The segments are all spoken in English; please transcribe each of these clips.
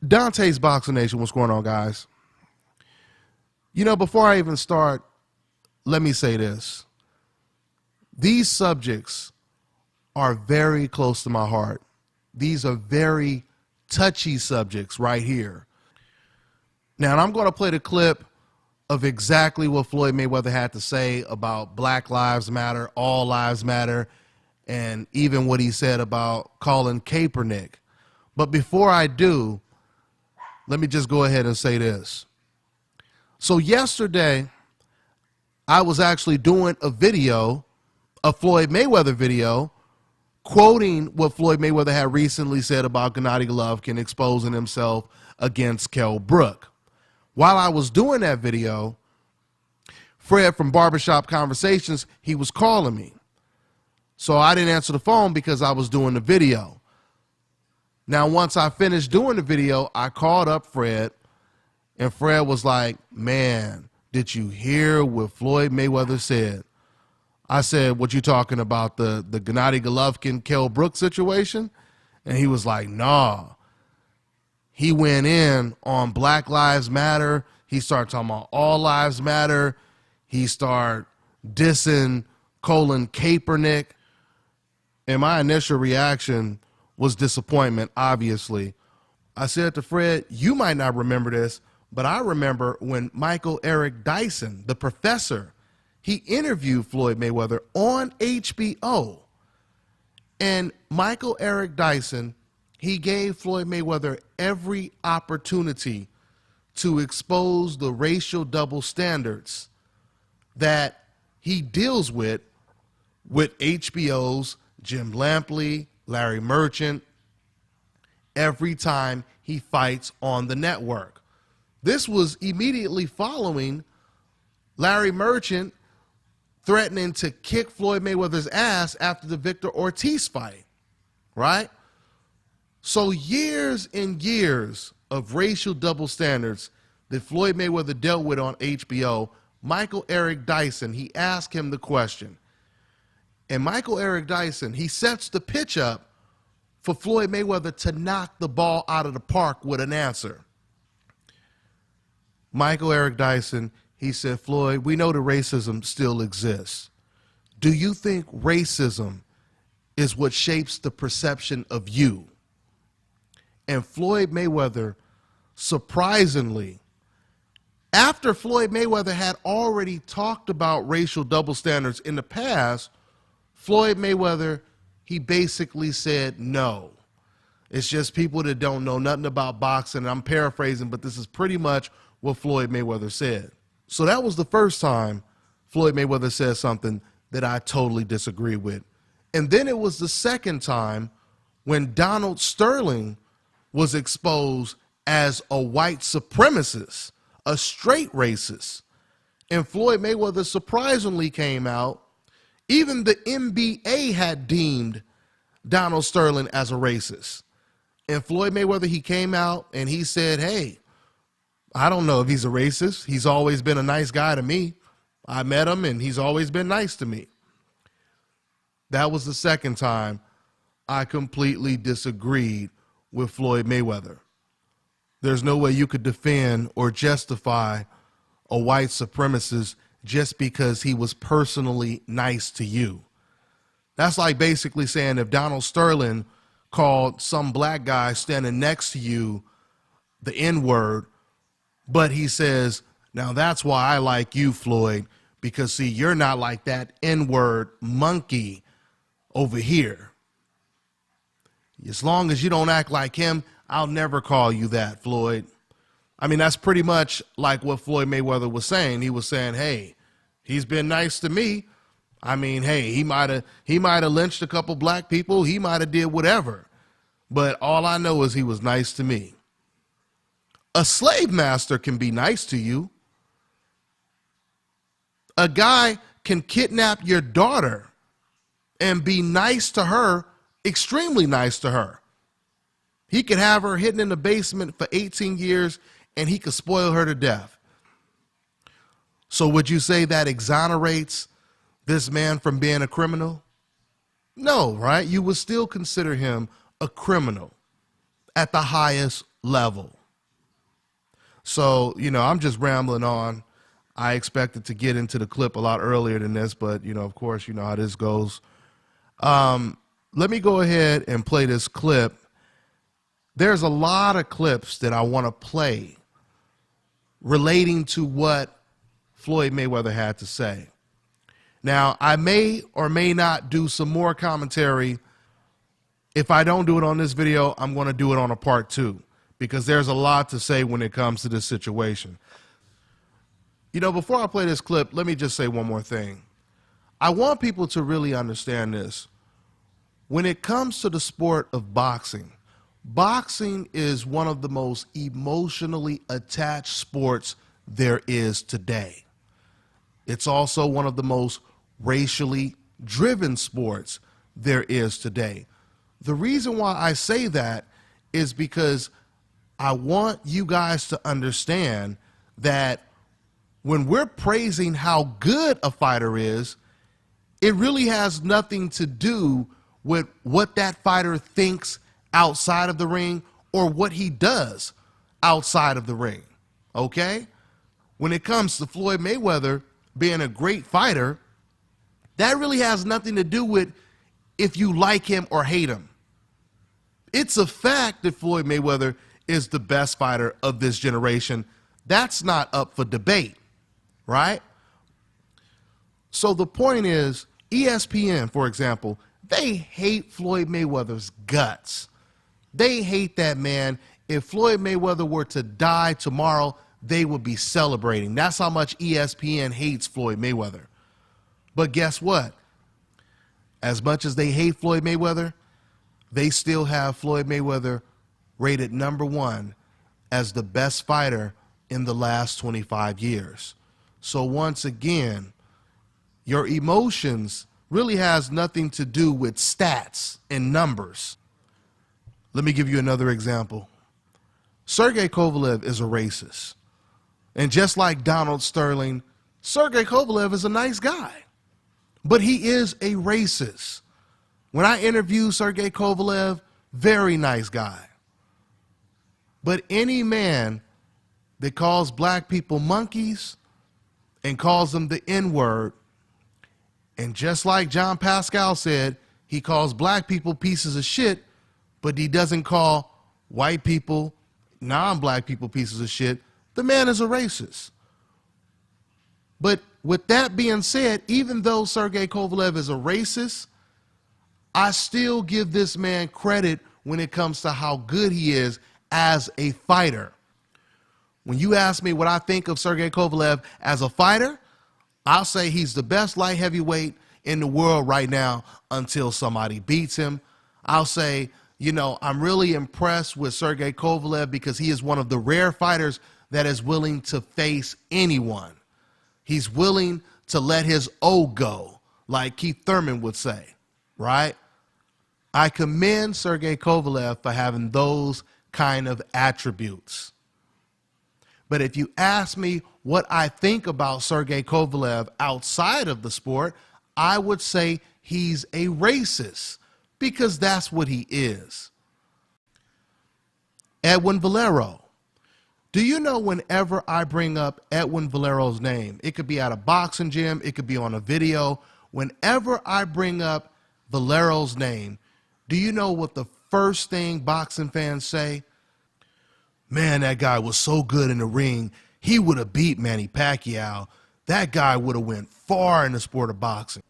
Dante's Boxing Nation, what's going on, guys? You know, before I even start, let me say this. These subjects are very close to my heart. These are very touchy subjects right here. Now, I'm going to play the clip of exactly what Floyd Mayweather had to say about Black Lives Matter, All Lives Matter, and even what he said about Colin Kaepernick. But before I do, let me just go ahead and say this. So yesterday, I was actually doing a video, a Floyd Mayweather video, quoting what Floyd Mayweather had recently said about Gennady Golovkin exposing himself against Kell Brook. While I was doing that video, Fred from Barbershop Conversations, he was calling me. So I didn't answer the phone because I was doing the video. Now, once I finished doing the video, I called up Fred, and Fred was like, man, did you hear what Floyd Mayweather said? I said, what you talking about, the Gennady Golovkin, Kell Brook situation? And he was like, nah. He went in on Black Lives Matter. He started talking about All Lives Matter. He started dissing Colin Kaepernick. And my initial reaction was disappointment, obviously. I said to Fred, you might not remember this, but I remember when Michael Eric Dyson, the professor, he interviewed Floyd Mayweather on HBO. And Michael Eric Dyson, he gave Floyd Mayweather every opportunity to expose the racial double standards that he deals with HBO's Jim Lampley, Larry Merchant, every time he fights on the network. This was immediately following Larry Merchant threatening to kick Floyd Mayweather's ass after the Victor Ortiz fight, right? So years and years of racial double standards that Floyd Mayweather dealt with on HBO, Michael Eric Dyson, he asked him the question. And Michael Eric Dyson, he sets the pitch up for Floyd Mayweather to knock the ball out of the park with an answer. Michael Eric Dyson, he said, Floyd, we know that racism still exists. Do you think racism is what shapes the perception of you? And Floyd Mayweather, surprisingly, after Floyd Mayweather had already talked about racial double standards in the past, Floyd Mayweather, he basically said no. It's just people that don't know nothing about boxing. I'm paraphrasing, but this is pretty much what Floyd Mayweather said. So that was the first time Floyd Mayweather said something that I totally disagree with. And then it was the second time when Donald Sterling was exposed as a white supremacist, a straight racist. And Floyd Mayweather surprisingly came out. Even the NBA had deemed Donald Sterling as a racist. And Floyd Mayweather, he came out and he said, hey, I don't know if he's a racist. He's always been a nice guy to me. I met him and he's always been nice to me. That was the second time I completely disagreed with Floyd Mayweather. There's no way you could defend or justify a white supremacist just because he was personally nice to you. That's like basically saying if Donald Sterling called some black guy standing next to you the N-word, but he says, now that's why I like you, Floyd, because see, you're not like that N-word monkey over here. As long as you don't act like him, I'll never call you that, Floyd. I mean, that's pretty much like what Floyd Mayweather was saying. He was saying, hey, he's been nice to me. I mean, hey, he might have lynched a couple black people. He might have did whatever. But all I know is he was nice to me. A slave master can be nice to you. A guy can kidnap your daughter and be nice to her, extremely nice to her. He could have her hidden in the basement for 18 years and he could spoil her to death. So would you say that exonerates this man from being a criminal? No, right? You would still consider him a criminal at the highest level. So, I'm just rambling on. I expected to get into the clip a lot earlier than this, but, of course, you know how this goes. Let me go ahead and play this clip. There's a lot of clips that I want to play relating to what Floyd Mayweather had to say. Now, I may or may not do some more commentary. If I don't do it on this video, I'm going to do it on a part 2 because there's a lot to say when it comes to this situation. Before I play this clip, let me just say one more thing. I want people to really understand this. When it comes to the sport of boxing, boxing is one of the most emotionally attached sports there is today. It's also one of the most racially driven sports there is today. The reason why I say that is because I want you guys to understand that when we're praising how good a fighter is, it really has nothing to do with what that fighter thinks outside of the ring or what he does outside of the ring, okay? When it comes to Floyd Mayweather being a great fighter, that really has nothing to do with if you like him or hate him. It's a fact that Floyd Mayweather is the best fighter of this generation. That's not up for debate, right? So the point is, ESPN, for example, they hate Floyd Mayweather's guts. They hate that man. If Floyd Mayweather were to die tomorrow, they would be celebrating. That's how much ESPN hates Floyd Mayweather. But guess what? As much as they hate Floyd Mayweather, they still have Floyd Mayweather rated #1 as the best fighter in the last 25 years. So once again, your emotions really has nothing to do with stats and numbers. Let me give you another example. Sergey Kovalev is a racist. And just like Donald Sterling, Sergey Kovalev is a nice guy. But he is a racist. When I interviewed Sergey Kovalev, very nice guy. But any man that calls black people monkeys and calls them the N-word, and just like John Pascal said, he calls black people pieces of shit, but he doesn't call white people, non-black people pieces of shit, the man is a racist. But with that being said, even though Sergey Kovalev is a racist, I still give this man credit when it comes to how good he is as a fighter. When you ask me what I think of Sergey Kovalev as a fighter, I'll say he's the best light heavyweight in the world right now until somebody beats him. I'll say, I'm really impressed with Sergey Kovalev because he is one of the rare fighters that is willing to face anyone. He's willing to let his O go, like Keith Thurman would say, right? I commend Sergey Kovalev for having those kind of attributes. But if you ask me what I think about Sergey Kovalev outside of the sport, I would say he's a racist because that's what he is. Edwin Valero. Do you know whenever I bring up Edwin Valero's name, it could be at a boxing gym, it could be on a video, whenever I bring up Valero's name, do you know what the first thing boxing fans say? Man, that guy was so good in the ring. He would have beat Manny Pacquiao. That guy would have went far in the sport of boxing.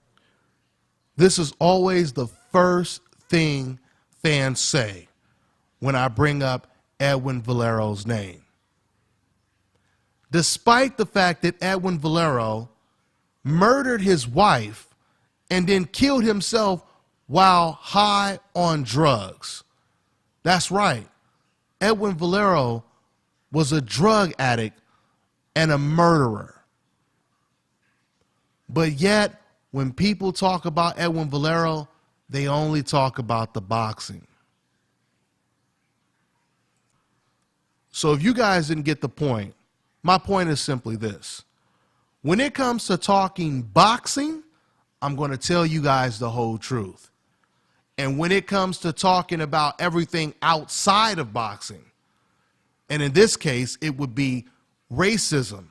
This is always the first thing fans say when I bring up Edwin Valero's name. Despite the fact that Edwin Valero murdered his wife and then killed himself while high on drugs. That's right. Edwin Valero was a drug addict and a murderer. But yet, when people talk about Edwin Valero, they only talk about the boxing. So if you guys didn't get the point, my point is simply this. When it comes to talking boxing, I'm going to tell you guys the whole truth. And when it comes to talking about everything outside of boxing, And in this case, it would be racism,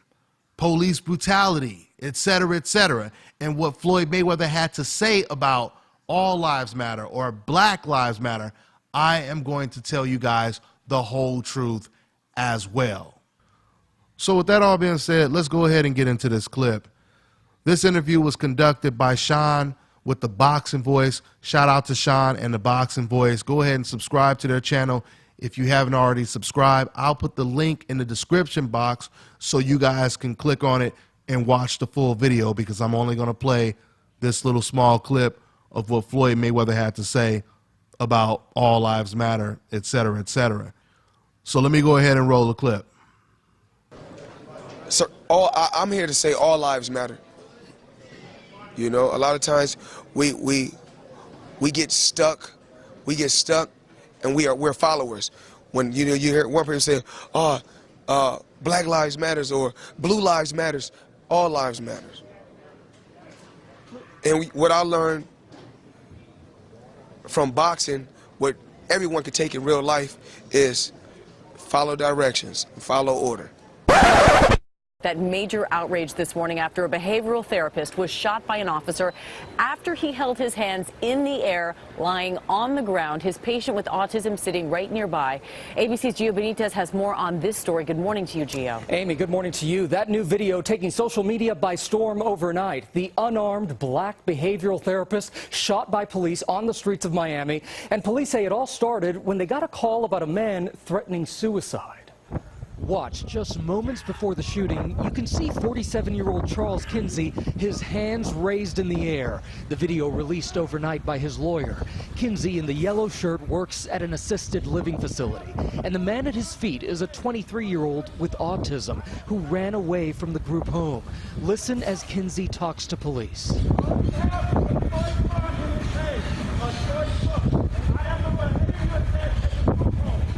police brutality, et cetera, et cetera. And what Floyd Mayweather had to say about all lives matter or Black Lives Matter, I am going to tell you guys the whole truth as well. So with that all being said, let's go ahead and get into this clip. This interview was conducted by Sean with the Boxing Voice. Shout out to Sean and the Boxing Voice. Go ahead and subscribe to their channel if you haven't already subscribed. I'll put the link in the description box so you guys can click on it and watch the full video, because I'm only going to play this little small clip of what Floyd Mayweather had to say about all lives matter, et cetera, et cetera. So let me go ahead and roll the clip. Sir, I'm here to say all lives matter. You know, a lot of times we get stuck, and we're followers. When you hear one person say, "Oh, Black Lives Matters" or "Blue Lives Matters," all lives matters. And what I learned from boxing, what everyone can take in real life, is follow directions, follow order. That major outrage this morning after a behavioral therapist was shot by an officer after he held his hands in the air, lying on the ground, his patient with autism sitting right nearby. ABC's Gio Benitez has more on this story. Good morning to you, Gio. Amy, good morning to you. That new video taking social media by storm overnight. The unarmed Black behavioral therapist shot by police on the streets of Miami. And police say it all started when they got a call about a man threatening suicide. Watch, just moments before the shooting, you can see 47-year-old Charles Kinsey, his hands raised in the air. The video released overnight by his lawyer. Kinsey in the yellow shirt works at an assisted living facility. And the man at his feet is a 23-year-old with autism who ran away from the group home. Listen as Kinsey talks to police.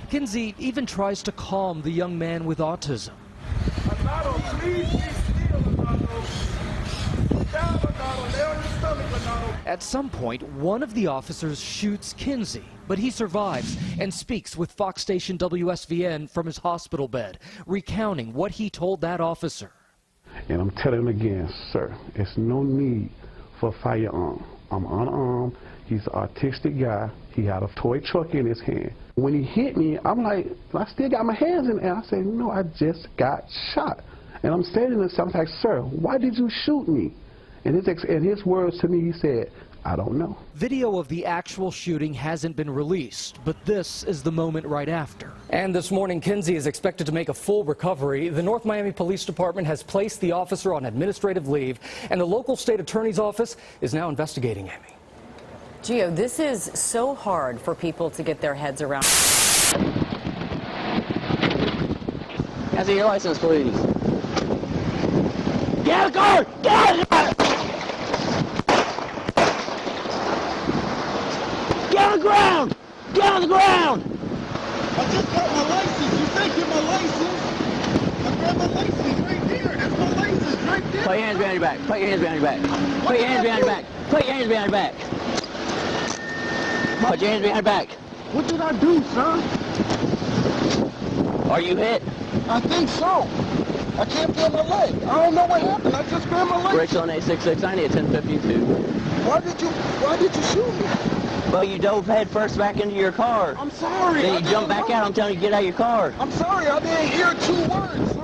Kinsey even tries to calm the young man with autism. At some point, one of the officers shoots Kinsey, but he survives and speaks with Fox station WSVN from his hospital bed, recounting what he told that officer. And I'm telling him again, sir, there's no need for a firearm. I'm unarmed. He's an autistic guy. He had a toy truck in his hand. When he hit me, I'm like, I still got my hands in the air. I said, no, I just got shot. And I'm standing there, I'm like, sir, why did you shoot me? And his words to me, he said, I don't know. Video of the actual shooting hasn't been released, but this is the moment right after. And this morning, Kinsey is expected to make a full recovery. The North Miami Police Department has placed the officer on administrative leave, and the local state attorney's office is now investigating Amy. Gio, this is so hard for people to get their heads around. Can I see your license, please? Get out of the car! Get out of the car! Get on the ground! Get on the ground! I just got my license. You taking my license? I grabbed my license right there. That's my license right there. Put your hands behind your back. Put your hands behind your back. Put your hands behind your back. Put your hands behind your back. Put your hands behind your back. What did I do, sir? Are you hit? I think so. I can't feel my leg. I don't know what happened. I just grabbed my leg. Brakes on 86690 at 1052. Why did you shoot me? Well, you dove head first back into your car. I'm sorry. Then you jumped back out. I'm telling you, get out of your car. I'm sorry. I didn't hear 2 words, sir.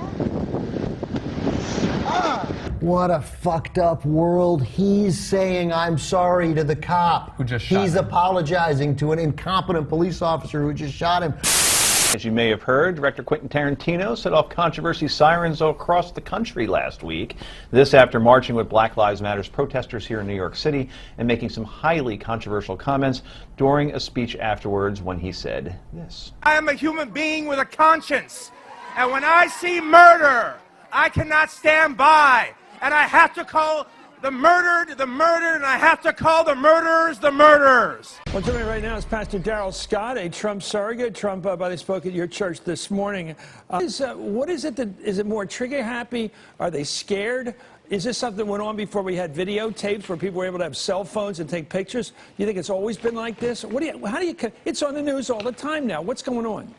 What a fucked up world. He's saying I'm sorry to the cop who just shot him. He's apologizing to an incompetent police officer who just shot him. As you may have heard, director Quentin Tarantino set off controversy sirens across the country last week. This after marching with Black Lives Matter protesters here in New York City and making some highly controversial comments during a speech afterwards when he said this. I am a human being with a conscience, and when I see murder, I cannot stand by, and I have to call the murdered, and I have to call the murderers the murderers. Well, joining me right now is Pastor Darrell Scott, a Trump surrogate. Trump, by the way, spoke at your church this morning. What is it that, is it more trigger happy? Are they scared? Is this something that went on before we had videotapes where people were able to have cell phones and take pictures? Do you think it's always been like this? How do you, it's on the news all the time now. What's going on?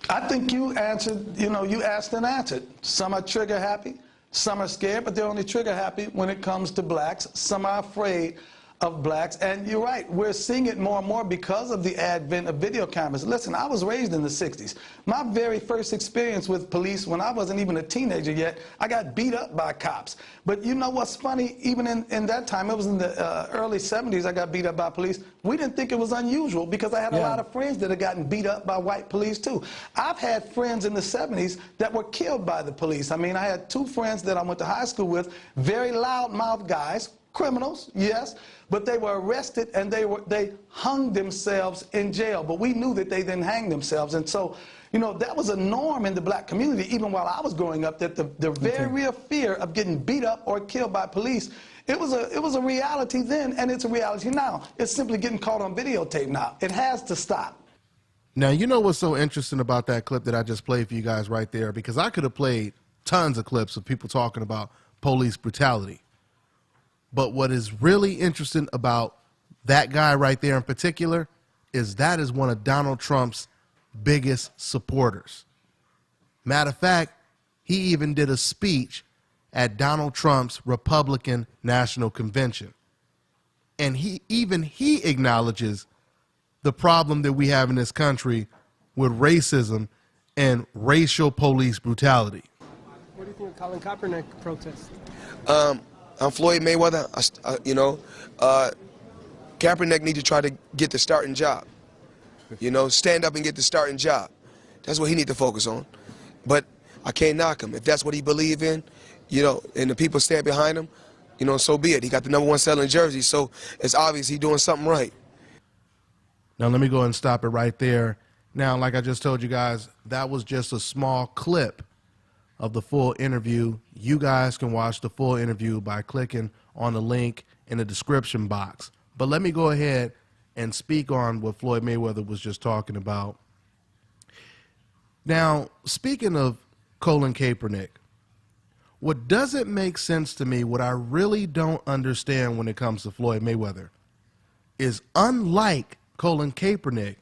I think you answered, you asked and answered. Some are trigger happy, some are scared, but they're only trigger happy when it comes to blacks. Some are afraid of blacks. And you're right, we're seeing it more and more because of the advent of video cameras. Listen, I was raised in the 60s. My very first experience with police, when I wasn't even a teenager yet, I got beat up by cops. But you know what's funny? Even in that time, it was in the early 70s, I got beat up by police. We didn't think it was unusual because I had a lot of friends that had gotten beat up by white police too. I've had friends in the 70s that were killed by the police. I mean, I had two friends that I went to high school with, very loud-mouthed guys, criminals, yes, but they were arrested and they hung themselves in jail. But we knew that they didn't hang themselves. And so, that was a norm in the black community, even while I was growing up, that the very real fear of getting beat up or killed by police, it was a reality then, and it's a reality now. It's simply getting caught on videotape now. It has to stop. Now, you know what's so interesting about that clip that I just played for you guys right there? Because I could have played tons of clips of people talking about police brutality. But what is really interesting about that guy right there in particular is that is one of Donald Trump's biggest supporters. Matter of fact, he even did a speech at Donald Trump's Republican National Convention. And he acknowledges the problem that we have in this country with racism and racial police brutality. What do you think of Colin Kaepernick protest? I'm Floyd Mayweather. Kaepernick need to try to get the starting job. Stand up and get the starting job. That's what he need to focus on. But I can't knock him. If that's what he believe in, and the people stand behind him, so be it. He got the #1 selling jersey, so it's obvious he's doing something right. Now, let me go ahead and stop it right there. Now, like I just told you guys, that was just a small clip of the full interview. You guys can watch the full interview by clicking on the link in the description box. But let me go ahead and speak on what Floyd Mayweather was just talking about. Now, speaking of Colin Kaepernick, what doesn't make sense to me, what I really don't understand when it comes to Floyd Mayweather, is unlike Colin Kaepernick,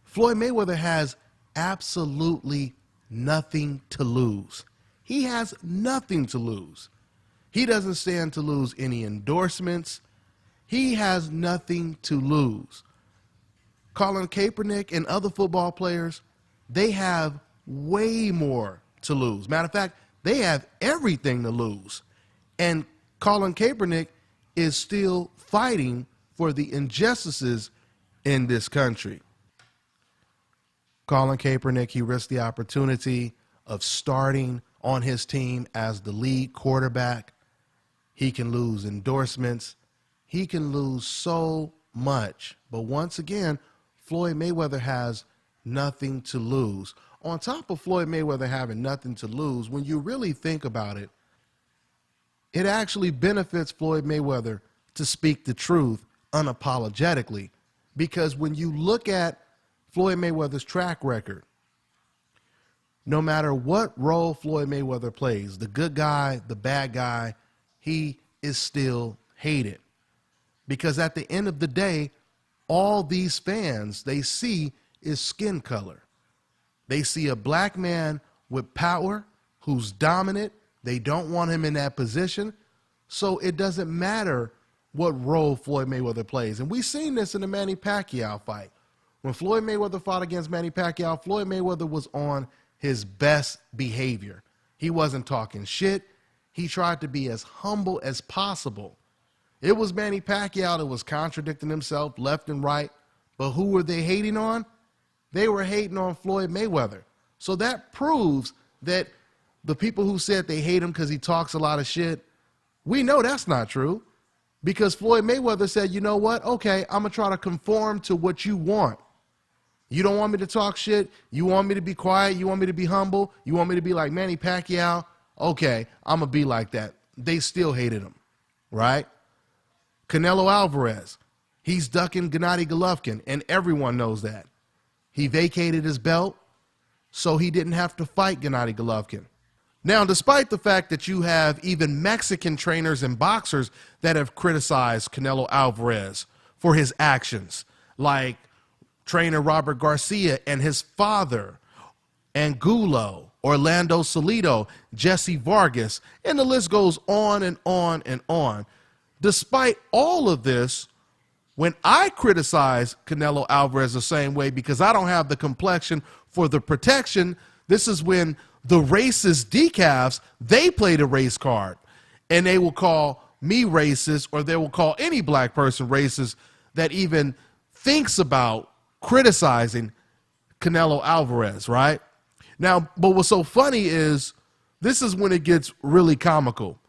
Floyd Mayweather has absolutely nothing to lose. He has nothing to lose. He doesn't stand to lose any endorsements. He has nothing to lose. Colin Kaepernick and other football players, they have way more to lose. Matter of fact, they have everything to lose. And Colin Kaepernick is still fighting for the injustices in this country. Colin Kaepernick, he risked the opportunity of starting on his team as the lead quarterback. He can lose endorsements. He can lose so much. But once again, Floyd Mayweather has nothing to lose. On top of Floyd Mayweather having nothing to lose, when you really think about it, it actually benefits Floyd Mayweather to speak the truth unapologetically. Because when you look at Floyd Mayweather's track record, no matter what role Floyd Mayweather plays, the good guy, the bad guy, he is still hated. Because at the end of the day, all these fans, they see is skin color. They see a black man with power who's dominant. They don't want him in that position. So it doesn't matter what role Floyd Mayweather plays. And we've seen this in the Manny Pacquiao fight. When Floyd Mayweather fought against Manny Pacquiao, Floyd Mayweather was on his best behavior. He wasn't talking shit. He tried to be as humble as possible. It was Manny Pacquiao that was contradicting himself left and right. But who were they hating on? They were hating on Floyd Mayweather. So that proves that the people who said they hate him because he talks a lot of shit, we know that's not true. Because Floyd Mayweather said, you know what? Okay, I'm going to try to conform to what you want. You don't want me to talk shit. You want me to be quiet. You want me to be humble. You want me to be like Manny Pacquiao. Okay, I'm going to be like that. They still hated him, right? Canelo Alvarez, he's ducking Gennady Golovkin, and everyone knows that. He vacated his belt so he didn't have to fight Gennady Golovkin. Now, despite the fact that you have even Mexican trainers and boxers that have criticized Canelo Alvarez for his actions, like trainer Robert Garcia and his father, Angulo, Orlando Salido, Jesse Vargas, and the list goes on and on and on. Despite all of this, when I criticize Canelo Alvarez the same way because I don't have the complexion for the protection, this is when the racist decafs, they play the race card. And they will call me racist, or they will call any black person racist that even thinks about criticizing Canelo Alvarez, right? Now, but what's so funny is this is when it gets really comical.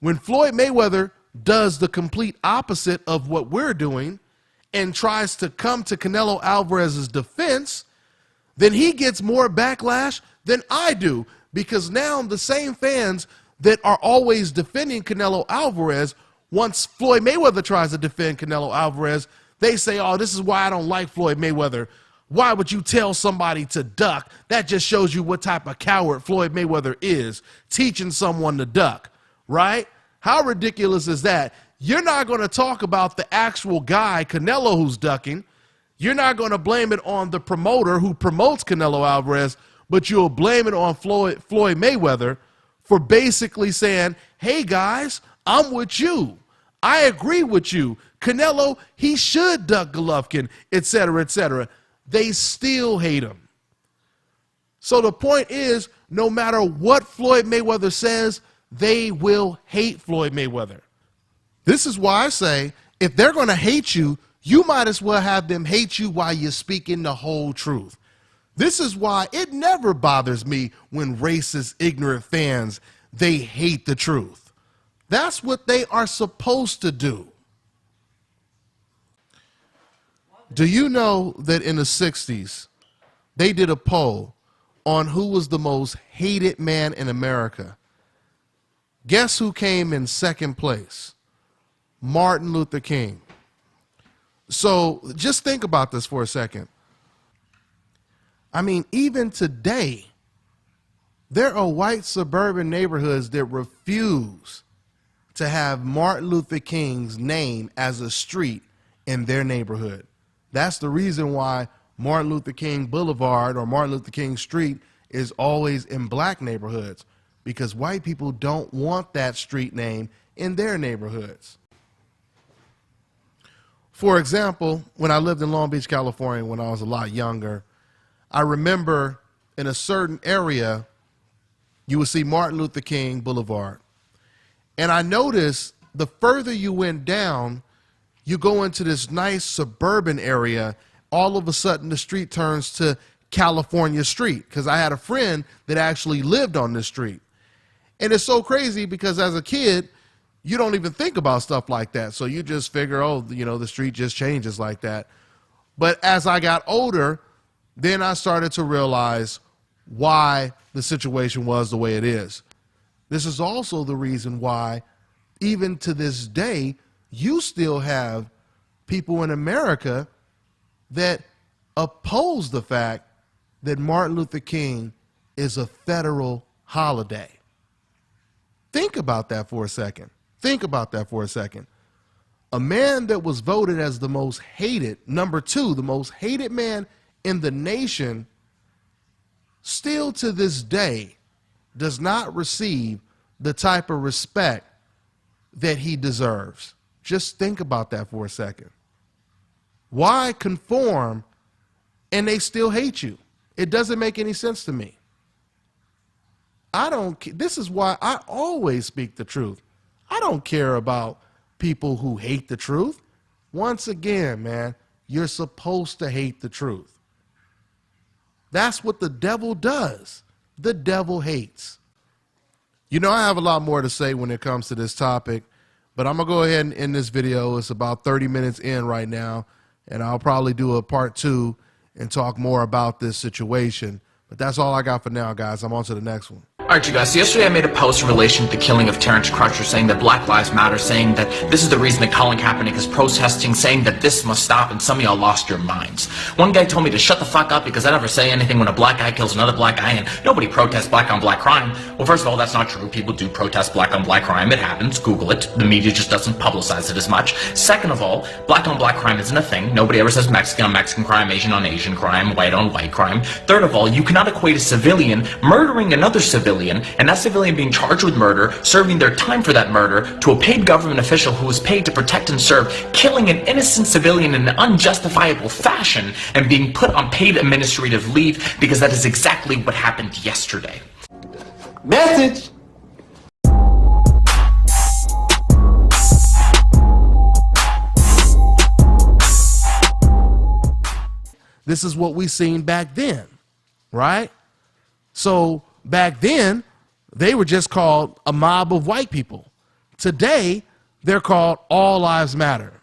When Floyd Mayweather does the complete opposite of what we're doing and tries to come to Canelo Alvarez's defense, then he gets more backlash than I do, because now the same fans that are always defending Canelo Alvarez, once Floyd Mayweather tries to defend Canelo Alvarez, they say, oh, this is why I don't like Floyd Mayweather. Why would you tell somebody to duck? That just shows you what type of coward Floyd Mayweather is, teaching someone to duck, right? How ridiculous is that? You're not going to talk about the actual guy, Canelo, who's ducking. You're not going to blame it on the promoter who promotes Canelo Alvarez, but you'll blame it on Floyd Mayweather for basically saying, hey, guys, I'm with you. I agree with you. Canelo, he should duck Golovkin, et cetera, et cetera. They still hate him. So the point is, no matter what Floyd Mayweather says, they will hate Floyd Mayweather. This is why I say, if they're going to hate you, you might as well have them hate you while you're speaking the whole truth. This is why it never bothers me when racist, ignorant fans, they hate the truth. That's what they are supposed to do. Do you know that in the 60s, they did a poll on who was the most hated man in America? Guess who came in second place? Martin Luther King. So just think about this for a second. I mean, even today, there are white suburban neighborhoods that refuse to have Martin Luther King's name as a street in their neighborhood. That's the reason why Martin Luther King Boulevard or Martin Luther King Street is always in black neighborhoods, because white people don't want that street name in their neighborhoods. For example, when I lived in Long Beach, California, when I was a lot younger, I remember in a certain area, you would see Martin Luther King Boulevard. And I noticed the further you went down, you go into this nice suburban area, all of a sudden the street turns to California Street, because I had a friend that actually lived on this street. And it's so crazy because as a kid, you don't even think about stuff like that. So you just figure, oh, you know, the street just changes like that. But as I got older, then I started to realize why the situation was the way it is. This is also the reason why, even to this day, you still have people in America that oppose the fact that Martin Luther King is a federal holiday. Think about that for a second. Think about that for a second. A man that was voted as the most hated, number 2, the most hated man in the nation, still to this day does not receive the type of respect that he deserves. Just think about that for a second. Why conform and they still hate you? It doesn't make any sense to me. This is why I always speak the truth. I don't care about people who hate the truth. Once again, man, you're supposed to hate the truth. That's what the devil does. The devil hates. You know, I have a lot more to say when it comes to this topic, but I'm going to go ahead and end this video. It's about 30 minutes in right now, and I'll probably do a part 2 and talk more about this situation. But that's all I got for now, guys. I'm on to the next one. Alright, you guys, so yesterday I made a post in relation to the killing of Terrence Crutcher, saying that Black Lives Matter, saying that this is the reason that Colin Kaepernick is protesting, saying that this must stop, and some of y'all lost your minds. One guy told me to shut the fuck up because I never say anything when a black guy kills another black guy, and nobody protests black on black crime. Well, first of all, that's not true. People do protest black on black crime. It happens. Google it. The media just doesn't publicize it as much. Second of all, black on black crime isn't a thing. Nobody ever says Mexican on Mexican crime, Asian on Asian crime, white on white crime. Third of all, you cannot equate a civilian murdering another civilian, and that civilian being charged with murder, serving their time for that murder, to a paid government official who was paid to protect and serve, killing an innocent civilian in an unjustifiable fashion, and being put on paid administrative leave, because that is exactly what happened yesterday. Message! This is what we seen back then, right? So back then, they were just called a mob of white people. Today, they're called All Lives Matter.